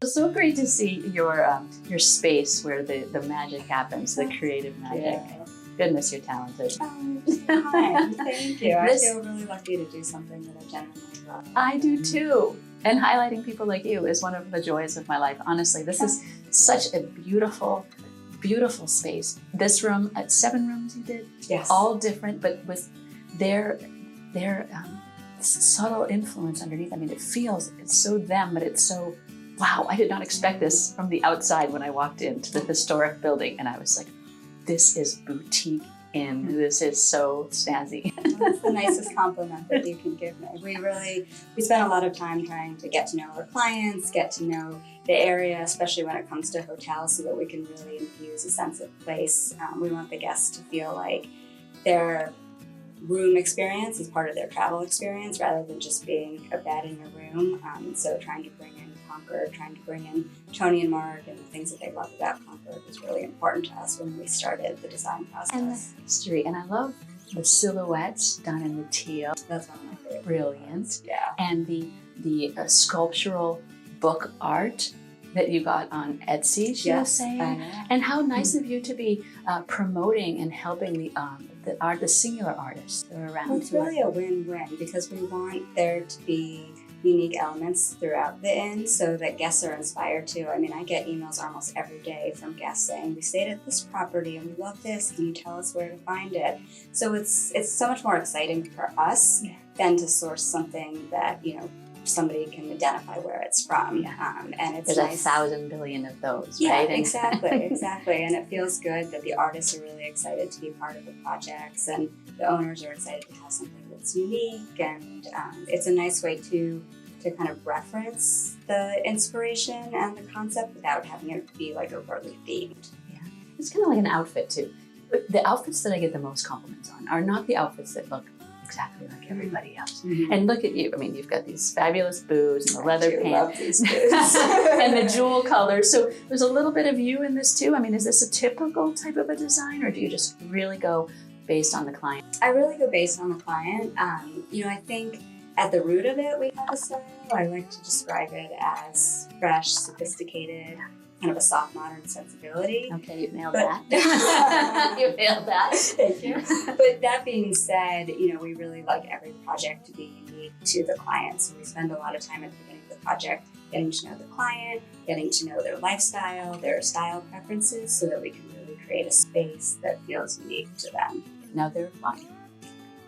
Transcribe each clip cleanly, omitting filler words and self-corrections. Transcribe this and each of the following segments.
It's so great to see your space where the magic happens, the creative magic. Yeah. Goodness, you're talented. Hi, thank you. I feel really lucky to do something that I genuinely love. I do too. And highlighting people like you is one of the joys of my life. Honestly, this is such a beautiful, beautiful space. This room, 7 rooms you did? Yes. All different, but with their subtle influence underneath. I mean, it's so them, but it's so, wow, I did not expect this from the outside when I walked into the historic building. And I was like, this is boutique in. This is so snazzy. That's the nicest compliment that you can give me. We spent a lot of time trying to get to know our clients, get to know the area, especially when it comes to hotels, so that we can really infuse a sense of place. We want the guests to feel like their room experience is part of their travel experience rather than just being a bed in your room. So trying to bring in Concord, trying to bring in Tony and Mark and the things that they love about Concord was really important to us when we started the design process. And the history. And I love the silhouettes done in the teal. That's one of my favorite. Brilliant. Yeah. And the sculptural book art that you got on Etsy, she was saying. And how nice of you to be promoting and helping the singular artists that are around. Well, it's really a win-win because we want there to be unique elements throughout the inn so that guests are inspired too. I mean, I get emails almost every day from guests saying, we stayed at this property and we love this. Can you tell us where to find it? So it's so much more exciting for us than to source something that, somebody can identify where it's from. And it's There's nice. 1,000 billion of those, Yeah, right? exactly. And it feels good that the artists are really excited to be part of the projects and the owners are excited to have something that's unique. And it's a nice way to kind of reference the inspiration and the concept without having it be like overtly themed. Yeah, it's kind of like an outfit too. But the outfits that I get the most compliments on are not the outfits that look exactly like everybody else. Mm-hmm. And look at you. I mean, you've got these fabulous boots and the leather I pants. love these boots. And the jewel colors. So there's a little bit of you in this too. I mean, is this a typical type of a design or do you just really go based on the client? I really go based on the client. I think at the root of it, we have a style. I like to describe it as fresh, sophisticated, kind of a soft modern sensibility. Okay, you nailed But- that. You nailed that. Thank you. But that being said, we really like every project to be unique to the client. So we spend a lot of time at the beginning of the project getting to know the client, getting to know their lifestyle, their style preferences, so that we can really create a space that feels unique to them. Now they're fun.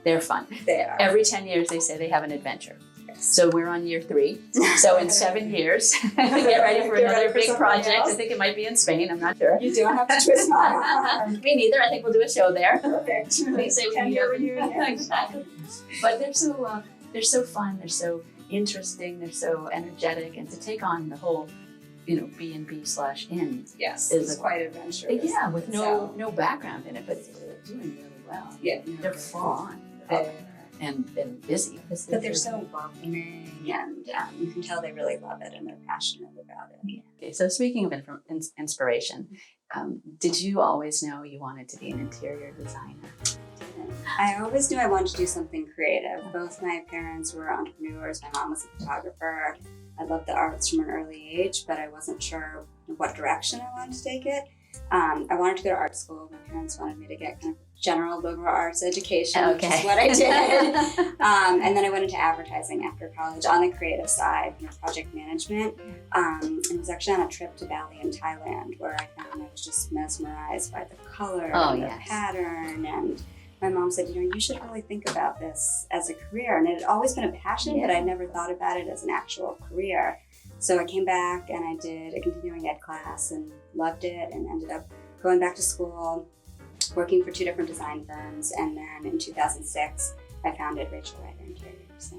They're fun. They are. Every 10 years they say they have an adventure. So we're on year 3. So in 7 years, get ready for another big project. Else. I think it might be in Spain. I'm not sure. You don't have to twist my arm. Me neither. I think we'll do a show there. Perfect. Please say 10-year reunion. Exactly. But they're so fun. They're so interesting. They're so energetic. And to take on the whole, B&B/inn. Yes, Is it's a- quite adventurous. Yeah, with no background in it, but they're doing really well. Yeah, They're fun. And busy. But they're so welcoming, and you can tell they really love it and they're passionate about it. Okay, so speaking of inspiration, did you always know you wanted to be an interior designer? I always knew I wanted to do something creative. Both my parents were entrepreneurs. My mom was a photographer. I loved the arts from an early age, but I wasn't sure what direction I wanted to take it. I wanted to go to art school. My parents wanted me to get kind of general liberal arts education, which is what I did. And then I went into advertising after college on the creative side, project management. And it was actually on a trip to Bali in Thailand where I found I was just mesmerized by the color and the pattern. And my mom said, you should really think about this as a career. And it had always been a passion, but I never thought about it as an actual career. So I came back and I did a continuing ed class and loved it and ended up going back to school, working for 2 different design firms. And then in 2006, I founded Reider Interiors.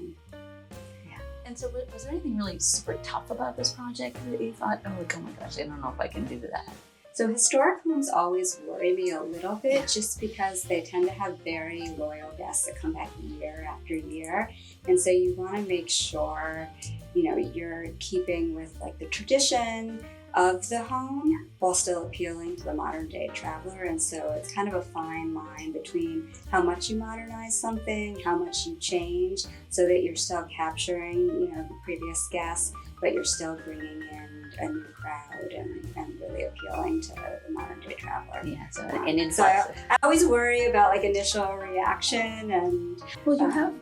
And so was there anything really super tough about this project that you thought, oh my gosh, I don't know if I can do that? So historic homes always worry me a little bit just because they tend to have very loyal guests that come back year after year. And so you want to make sure, you're keeping with like the tradition of the home while still appealing to the modern day traveler. And so it's kind of a fine line between how much you modernize something, how much you change, so that you're still capturing, the previous guests, but you're still bringing in a new crowd and really appealing to the modern day traveler. Yeah, so an influx. So I always worry about like initial reaction and. Well, you have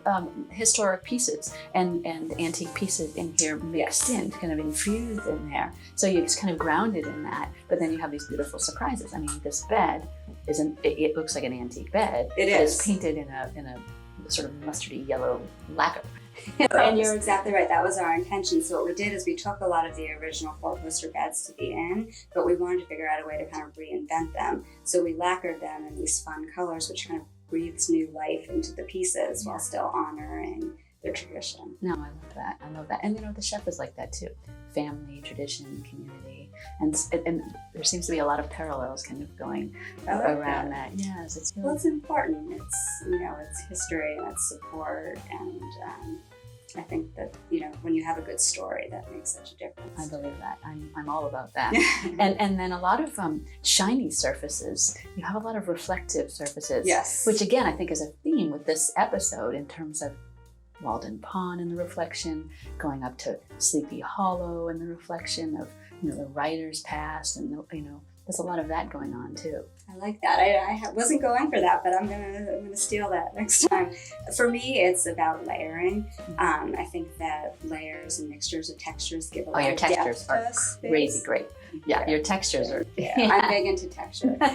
historic pieces and antique pieces in here mixed in, kind of infused in there. So you're just kind of grounded in that, but then you have these beautiful surprises. I mean, this bed it looks like an antique bed. It is. It's painted in a sort of mustardy yellow lacquer. And you're exactly right. That was our intention. So what we did is we took a lot of the original four-poster beds to be in, but we wanted to figure out a way to kind of reinvent them. So we lacquered them in these fun colors, which kind of breathes new life into the pieces while still honoring their tradition. No, I love that. I love that. And the chef is like that too. Family, tradition, community. And there seems to be a lot of parallels kind of going around that. Yes, it's really... Well, it's important. It's history and it's support, and I think that, when you have a good story, that makes such a difference. I believe that. I'm all about that. and then a lot of shiny surfaces. You have a lot of reflective surfaces. Yes. Which again, I think is a theme with this episode in terms of Walden Pond and the reflection, going up to Sleepy Hollow and the reflection of, the Reider's past, and there's a lot of that going on too. I like that. I wasn't going for that, but I'm gonna steal that next time. For me, it's about layering. I think that layers and mixtures of textures give a lot of depth. Your textures are crazy great. Yeah, your textures are. Yeah. I'm big into texture, but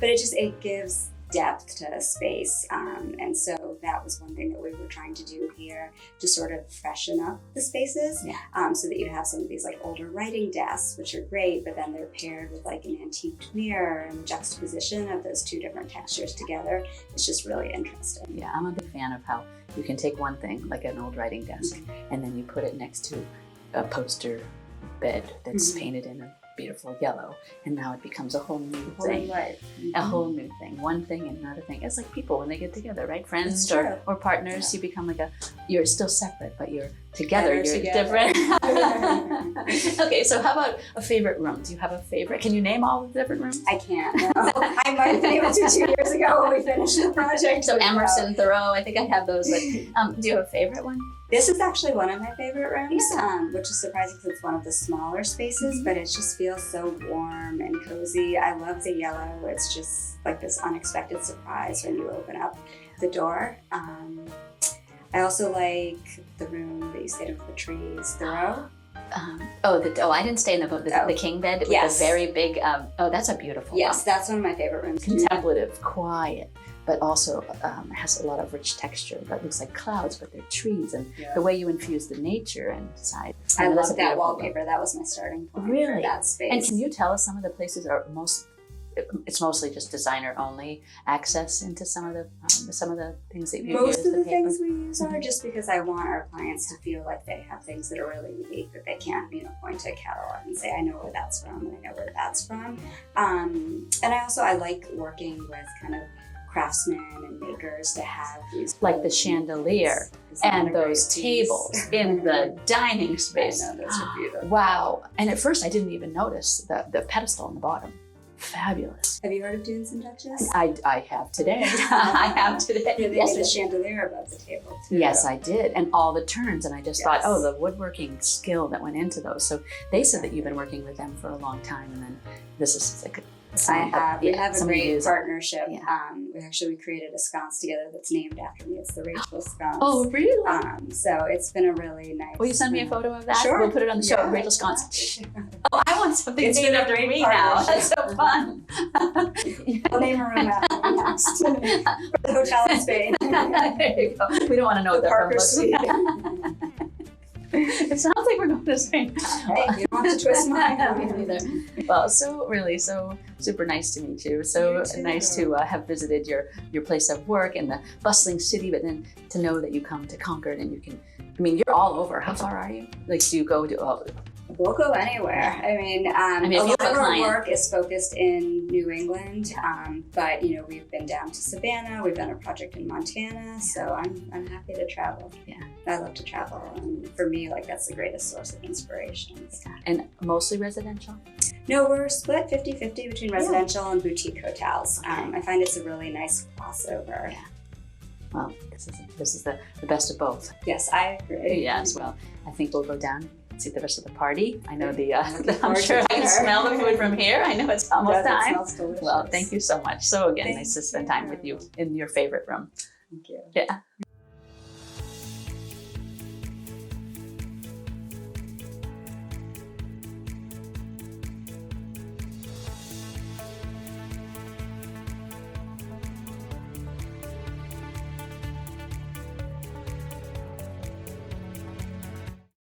it gives depth to space, and so that was one thing that we were trying to do here, to sort of freshen up the spaces, so that you have some of these like older writing desks, which are great, but then they're paired with like an antique mirror, and the juxtaposition of those two different textures together is just really interesting. Yeah, I'm a big fan of how you can take one thing, like an old writing desk, and then you put it next to a poster bed that's painted in a beautiful yellow, and now it becomes a whole new thing. A whole new thing. One thing and another thing. It's like people when they get together, right? Friends or partners, you become you're still separate, but you're together, you're different. Okay, so how about a favorite room? Do you have a favorite? Can you name all the different rooms? I can't, no. I might have been able to 2 years ago when we finished the project. So Emerson, Thoreau, I think I have those, but do you have a favorite one? This is actually one of my favorite rooms, which is surprising because it's one of the smaller spaces, but it just feels so warm and cozy. I love the yellow. It's just like this unexpected surprise when you open up the door. I also like the room that you stayed in with the trees, Thoreau. I didn't stay in the king bed with the very big, that's a beautiful one. That's one of my favorite rooms. Contemplative, quiet, but also has a lot of rich texture that looks like clouds, but they're trees, and the way you infuse the nature inside. I love that wallpaper. That was my starting point for that space. And can you tell us some of the places it's mostly just designer only access into some of the things that you use? Most of the things we use are just because I want our clients to feel like they have things that are really unique, that they can't, point to a catalog and say, I know where that's from, and I know where that's from. And I like working with kind of craftsmen and makers to have these, like the chandelier and those tables in the dining space. I know, those are beautiful. Wow. And at first I didn't even notice the pedestal on the bottom. Fabulous. Have you heard of Dunes and Duchess? I have today. I have today. They made a chandelier above the table too. Yes, I did. And all the turns. And I just thought, the woodworking skill that went into those. So they said that you've been working with them for a long time, and then this is like we have a great partnership. We created a sconce together that's named after me. It's the Rachel sconce. Oh, really? So it's been a really nice. Will you send me a photo of that? Sure. We'll put it on the show. Yeah, Rachel sconce. Oh, I want something named after me now. That's so fun. We'll name a room after me next. For the hotel in Spain. There you go. We don't want to know what Parker Suite. It sounds like we're going to Spain. Hey, you don't have to twist my arm either. Well, so super nice to meet you. So nice to have visited your place of work in the bustling city, but then to know that you come to Concord and you're all over. How far are you? Like, do you go to? We'll go anywhere. A lot of our work is focused in New England, but we've been down to Savannah. We've done a project in Montana, so I'm happy to travel. Yeah, I love to travel, and for me, that's the greatest source of inspiration. And mostly residential? No, we're split 50-50 between residential and boutique hotels. I find it's a really nice crossover. Yeah. Well, this is the best of both. Yes, I agree. Yes, well, I think we'll go down see the rest of the party. I know Looking I'm forward sure to I can dinner. smell the food from here. I know it's almost Does, it time. smells delicious. Well, thank you so much. So again, Thank nice to spend time with you you. in your favorite room. Thank you. Yeah.